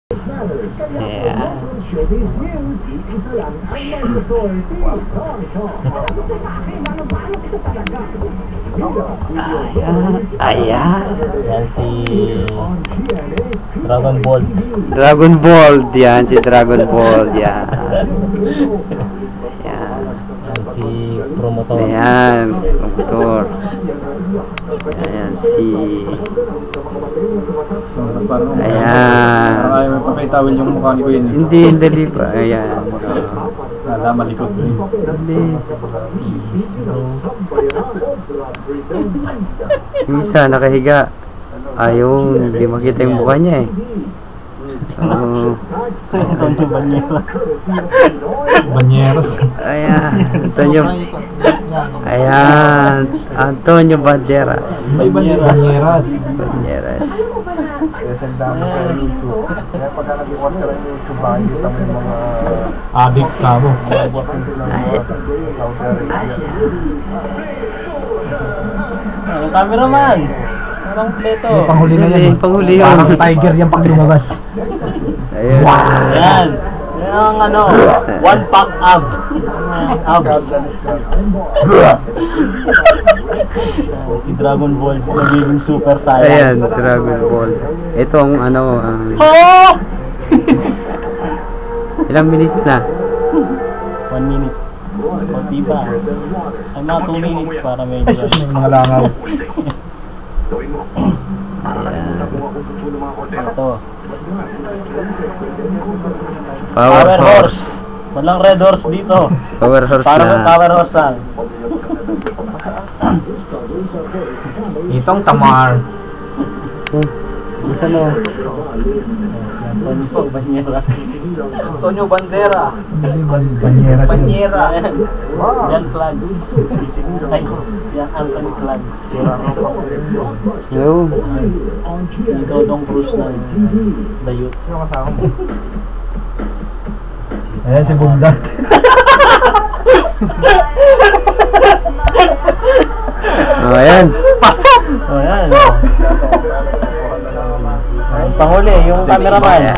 Yeah. Ayan. Yan si Dragon Ball. Dragon Ball. Yan si Dragon Ball. Yan. Yan. Yan si Promotor. Ayan. Promotor. Ayan si... Ayan. Parang ayaw may papaytawil yung mukha ni Queen. Hindi, hindi pa. Ayan. Nala, malikot ko Hindi. Yung isa nakahiga. Ayun, hindi makita yung mukha niya eh. So, Antonio Banyeras. Banyeras. ayan. Antonio. Ayan. Antonio Banderas. Banyeras. Banderas. Kasi ang dami sa YouTube. Kaya pagka nag-iwas ka ng YouTube, makikita mo yung mga Adik ka mo. workings ng Saudi Arabia. Ang cameraman. Parang pleto. Panghuli na yan. Panghuli yun. Parang tiger yan pag lumabas. Ayun. Yan. Yan ang ano. One pack ab. Abs. Si Dragon Ball. Nagiging super Ayan, saiyan. Dragon Ball. Ito ang ano, Oh! ilang minutes na? 1 minute. O diba? Ay mga 2 minutes para medyo. May mga langaw. Ito. Power Horse. Walang red horse dito. Power Horse Parang na. power horse lang. Itong Tamar. Isa no? Antonio Banyeras. Antonio Bandera. Banyeras. Banyera. Yan flags. Ay, yan Anthony flags. Yo. Si Dodong Cruz ng Dayut. Sino kasama mo? Ayan si Bundat. Oh, ayan. Pasok! O yan. Ang panghuli, yung cameraman.